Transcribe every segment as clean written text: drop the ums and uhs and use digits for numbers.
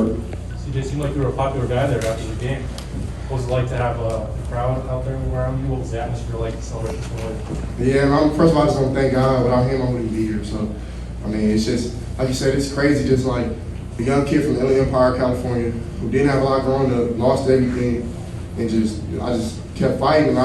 CJ, seemed like you were a popular guy there after the game. What was it like to have a crowd out there around you? What was the atmosphere like to celebrate this win? Yeah, first of all, I just want to thank God. Without him, I wouldn't be here. So, I mean, it's just, like you said, it's crazy. Just like a young kid from the Inland Empire, California, who didn't have a lot growing up, lost everything, and I just kept fighting. And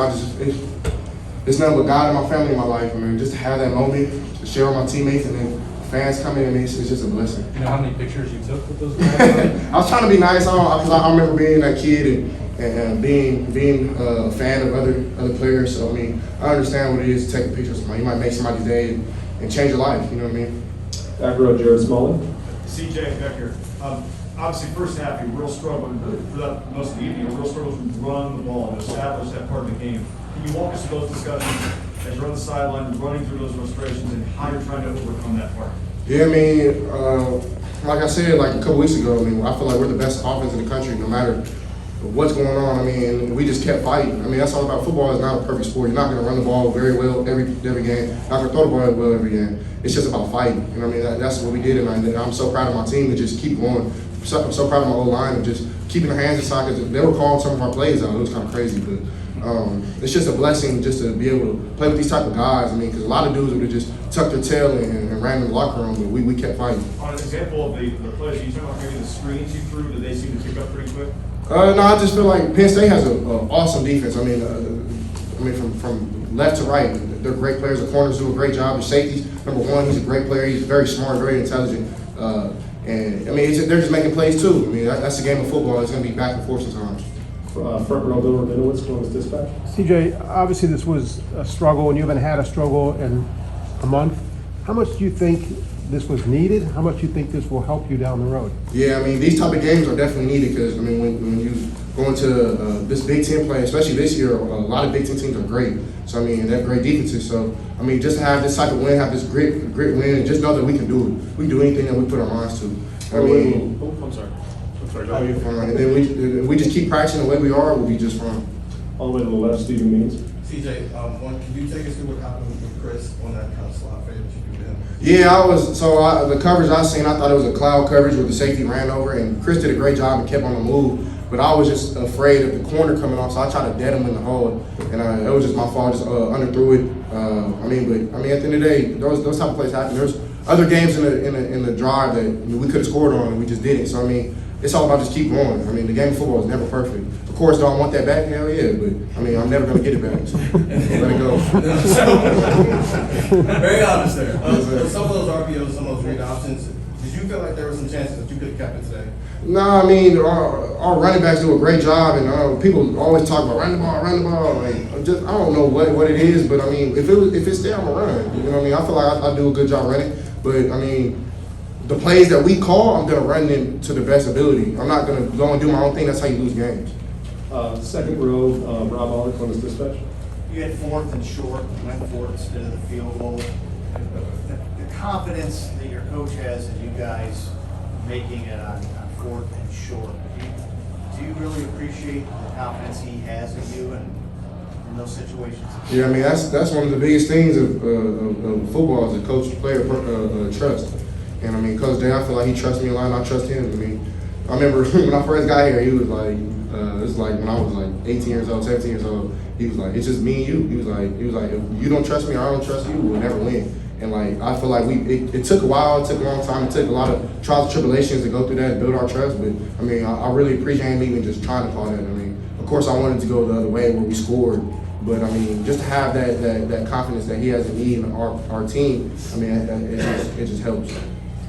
it's nothing but God and my family in my life. I mean, just to have that moment, to share with my teammates, and then fans coming in, it's just a blessing. You know how many pictures you took with those guys? I was trying to be nice, because I remember being that kid and being a fan of other players. So I mean, I understand what it is to take a picture of somebody. You might make somebody's day and change your life. You know what I mean? Back row, Jared Smalley. CJ Becker. Obviously, first half, you were real struggling for that most of the evening. You were real struggling to run the ball and establish that part of the game. Can you walk us through those discussions as you're on the sideline, running through those frustrations, and how you're trying to overcome that part? Yeah, I mean, like I said, like a couple weeks ago, I mean, I feel like we're the best offense in the country, no matter what's going on. I mean, we just kept fighting. I mean, that's all about football. Is not a perfect sport. You're not going to run the ball very well every game. Not going to throw the ball well every game. It's just about fighting. You know what I mean? That's what we did tonight. And I'm so proud of my team to just keep going. I'm so proud of my whole line of just keeping their hands inside, because they were calling some of our plays out. It was kind of crazy, but it's just a blessing just to be able to play with these type of guys. I mean, because a lot of dudes would have just tucked their tail and ran in the locker room, but we kept fighting. On an example of the plays, you talking about maybe the screens you threw, did they seem to pick up pretty quick? No, I just feel like Penn State has an awesome defense. I mean, from left to right, they're great players. The corners do a great job. The safeties, number one, he's a great player. He's very smart, very intelligent. And I mean, they're just making plays too. I mean, that's the game of football. It's going to be back and forth sometimes. Front row, Bill Rabinowitz, Columbus Dispatch. CJ, obviously this was a struggle, and you haven't had a struggle in a month. How much do you think this was needed? How much do you think this will help you down the road? Yeah, I mean, these type of games are definitely needed, because, I mean, when you go into this Big Ten play, especially this year, a lot of Big Ten teams are great. So, I mean, they have great defenses. So, I mean, just to have this type of win, have this grit win, and just know that we can do it. We can do anything that we put our minds to. I mean, I'm sorry. I'll be fine. And then we just keep practicing the way we are, we'll be just fine. All the way to the left, Stephen Means. CJ, can you take us through what happened with Chris on that kind of slot fade that you do to him? Yeah, the coverage I seen, I thought it was a cloud coverage where the safety ran over, and Chris did a great job and kept on the move. But I was just afraid of the corner coming off, so I tried to dead him in the hole, and it was just my fault. Just underthrew it. At the end of the day, those type of plays happen. There's other games in the drive that we could have scored on, and we just didn't. So I mean, it's all about just keep going. I mean, the game of football is never perfect. Of course, do I want that back? Hell yeah, but I mean, I'm never gonna get it back. So let it go. Very honest there. Some of those RPOs, some of those read options, did you feel like there were some chances that you could have kept it today? No, I mean, our running backs do a great job, and people always talk about run the ball. Like, I don't know what it is, but I mean, if it's there, I'm gonna run. You know what I mean? I feel like I do a good job running, but I mean, the plays that we call, I'm gonna run them to the best ability. I'm not gonna go and do my own thing. That's how you lose games. Second row, Rob Aller, Columbus Dispatch. You had fourth and short, went for it instead of the field goal. The confidence that your coach has in you guys making it on fourth and short, do you really appreciate the confidence he has in you and in those situations? Yeah, I mean, that's one of the biggest things of football is a coach-player trust. And I mean, Coach Day, I feel like he trusts me a lot, and I trust him. I mean, I remember when I first got here, he was like, it was like when I was like 18 years old, 17 years old. He was like, it's just me and you. He was like, if you don't trust me, or I don't trust you, we'll never win. And like, I feel like it took a while, it took a long time, it took a lot of trials and tribulations to go through that and build our trust. But I mean, I really appreciate him even just trying to call that. I mean, of course, I wanted to go the other way where we scored. But I mean, just to have that confidence that he has in me and our team, I mean, it just helps.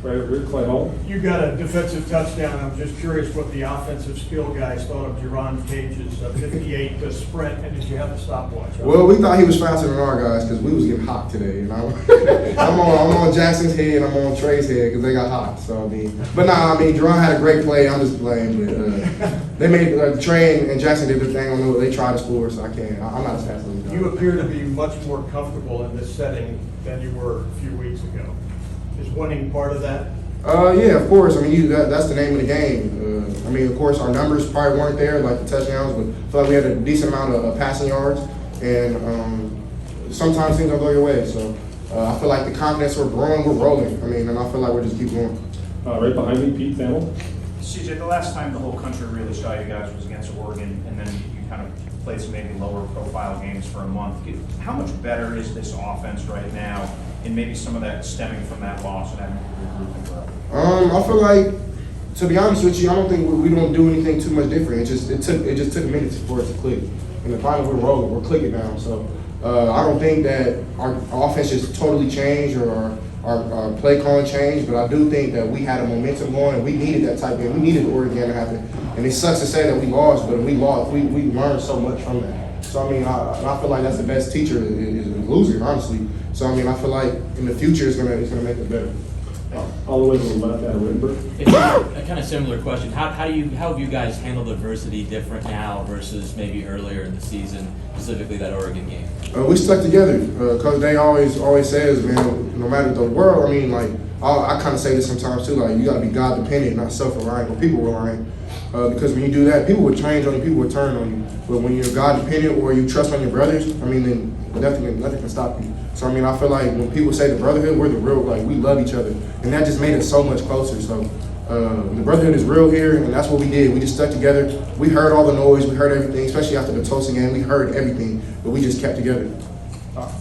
Right over here, Clay Hall. You got a defensive touchdown. I'm just curious what the offensive skill guys thought of Jerron Cage's 58 sprint, and did you have the stopwatch? Well, we thought he was faster than our guys because we was getting hot today. And I'm on Jackson's head, I'm on Trey's head because they got hot. So I mean, Jerron had a great play. I'm just playing, but they made Trey and Jackson did their thing on the. They tried to score, so I can't. I'm not as fast as them guys. You appear to be much more comfortable in this setting than you were a few weeks ago. Is winning part of that? Yeah, of course. I mean, that's the name of the game. I mean, of course, our numbers probably weren't there, like the touchdowns, but I feel like we had a decent amount of passing yards, and sometimes things don't go your way. So I feel like the confidence we're growing, we're rolling. I mean, and I feel like we're just keep going. Right behind me, Pete Thamel. CJ, the last time the whole country really saw you guys was against Oregon, and then you kind of played some maybe lower profile games for a month. How much better is this offense right now, and maybe some of that stemming from that loss and having to regroup and grow? I feel like, to be honest with you, I don't think we don't do anything too much different. It just took minutes for it to click. In the final, we're rolling, we're clicking now. So I don't think that our offense just totally changed or our play calling changed, but I do think that we had a momentum going, and we needed that type game. We needed the Oregon game to happen. And it sucks to say that we lost, but we lost. We learned so much from that. So, I mean, I feel like that's the best teacher is losing, honestly. So, I mean, I feel like in the future it's gonna make it better. All the way to the left, Adam Riddenberg. It's a kind of similar question. How have you guys handled adversity different now versus maybe earlier in the season, specifically that Oregon game? We stuck together. Coach Day always says, man, no matter the world, I mean, like, I kind of say this sometimes too, like, you got to be God dependent, not self-reliant or people reliant. Because when you do that, people would change on you, people would turn on you. But when you're God dependent or you trust on your brothers, I mean, then nothing can stop you. So, I mean, I feel like when people say the Brotherhood, we're the real, like, we love each other. And that just made us so much closer. So, the Brotherhood is real here, and that's what we did. We just stuck together. We heard all the noise. We heard everything, especially after the Tulsa game. We heard everything, but we just kept together.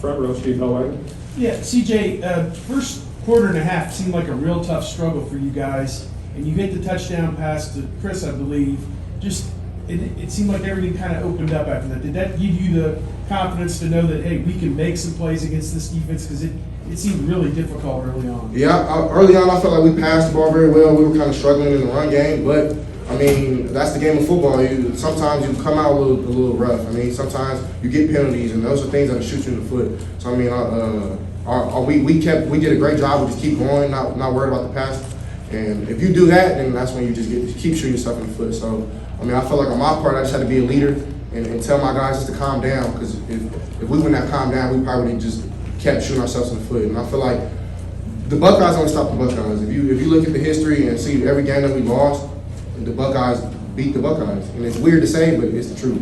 Front row, Steve Hellwagon. Yeah, CJ, first quarter and a half seemed like a real tough struggle for you guys, and you hit the touchdown pass to Chris, I believe. Just, it seemed like everything kind of opened up after that. Did that give you the confidence to know that, hey, we can make some plays against this defense? Because it seemed really difficult early on. Yeah, early on I felt like we passed the ball very well. We were kind of struggling in the run game, but I mean, that's the game of football. Sometimes you come out a little rough. I mean, sometimes you get penalties, and those are things that shoot you in the foot. So I mean, we did a great job. We just keep going, not worried about the pass. And if you do that, then that's when you just keep shooting yourself in the foot. So I mean, I feel like on my part, I just had to be a leader and tell my guys just to calm down. Because if we wouldn't have calmed down, we probably would have just kept shooting ourselves in the foot. And I feel like the Buckeyes only stopped the Buckeyes. If you look at the history and see every game that we lost, the Buckeyes beat the Buckeyes. And it's weird to say, but it's the truth.